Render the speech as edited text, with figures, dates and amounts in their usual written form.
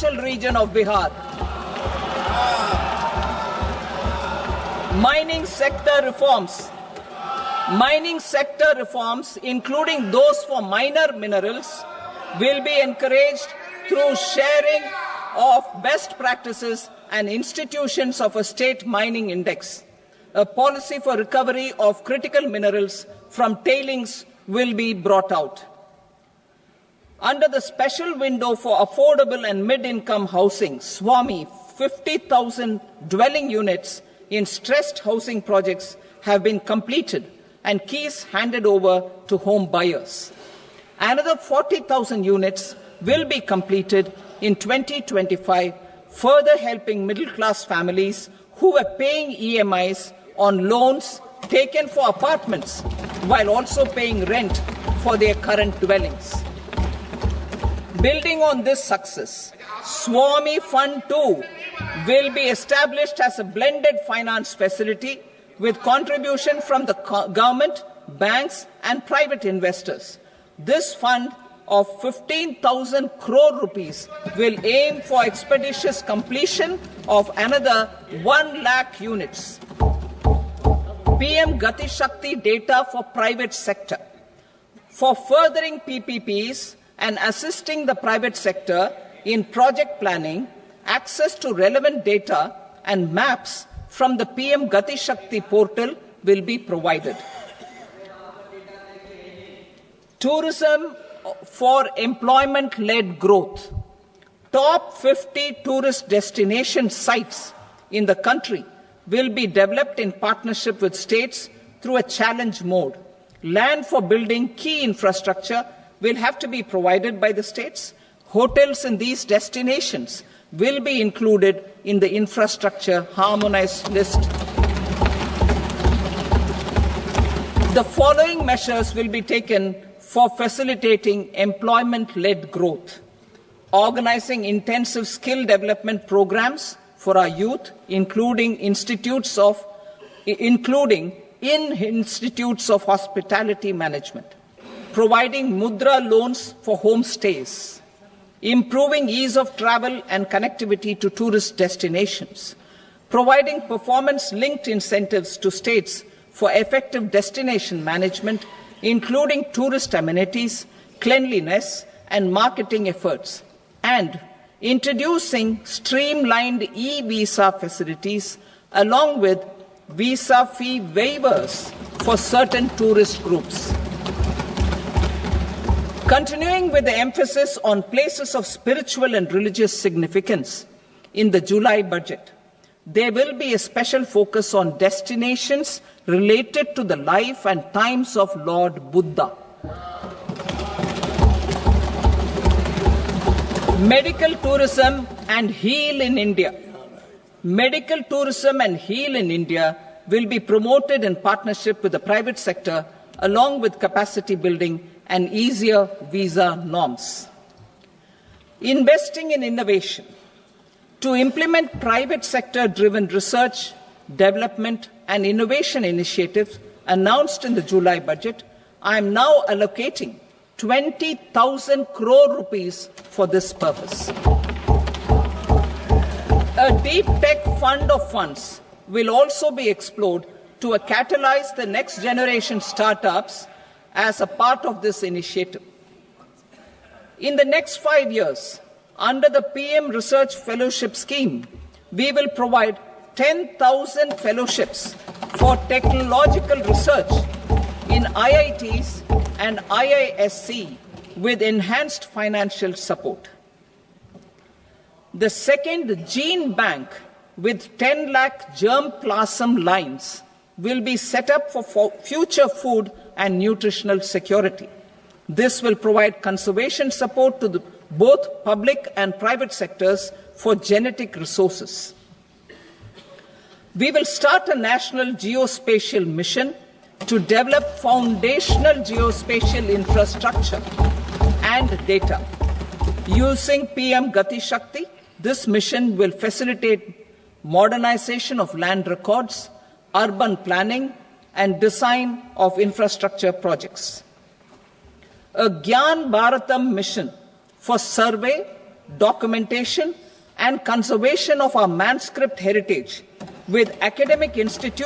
region of Bihar. Mining sector reforms, including those for minor minerals, will be encouraged through sharing of best practices and institutions of a state mining index. A policy for recovery of critical minerals from tailings will be brought out. Under the special window for affordable and mid-income housing, SWAMI, 50,000 dwelling units in stressed housing projects have been completed and keys handed over to home buyers. Another 40,000 units will be completed in 2025, further helping middle-class families who were paying EMIs on loans taken for apartments while also paying rent for their current dwellings. Building on this success, SWAMI Fund 2 will be established as a blended finance facility with contribution from the government, banks and private investors. This fund of 15,000 crore rupees will aim for expeditious completion of another 1 lakh units. PM Gati Shakti data for private sector. For furthering PPPs and assisting the private sector in project planning, access to relevant data and maps from the PM Gati Shakti portal will be provided. Tourism for employment-led growth. Top 50 tourist destination sites in the country will be developed in partnership with states through a challenge mode. Land for building key infrastructure will have to be provided by the states. Hotels in these destinations will be included in the infrastructure harmonized list. The following measures will be taken for facilitating employment-led growth. Organizing intensive skill development programs for our youth, including in institutes of hospitality management. Providing mudra loans for homestays, improving ease of travel and connectivity to tourist destinations, providing performance-linked incentives to states for effective destination management, including tourist amenities, cleanliness, and marketing efforts, and introducing streamlined e-visa facilities along with visa fee waivers for certain tourist groups. Continuing with the emphasis on places of spiritual and religious significance, in the July budget, there will be a special focus on destinations related to the life and times of Lord Buddha. Medical tourism and heal in India. Medical tourism and heal in India will be promoted in partnership with the private sector, along with capacity building and easier visa norms. Investing in innovation. To implement private sector-driven research, development and innovation initiatives announced in the July budget, I am now allocating 20,000 crore rupees for this purpose. A deep tech fund of funds will also be explored to catalyze the next generation startups as a part of this initiative. In the next 5 years, under the PM Research Fellowship Scheme, we will provide 10,000 fellowships for technological research in IITs and IISc with enhanced financial support. The second gene bank with 10 lakh germplasm lines will be set up for future food and nutritional security. This will provide conservation support to both public and private sectors for genetic resources. We will start a national geospatial mission to develop foundational geospatial infrastructure and data. Using PM Gati Shakti, this mission will facilitate modernization of land records, urban planning, and design of infrastructure projects. A Gyan Bharatam mission for survey, documentation, and conservation of our manuscript heritage with academic institutions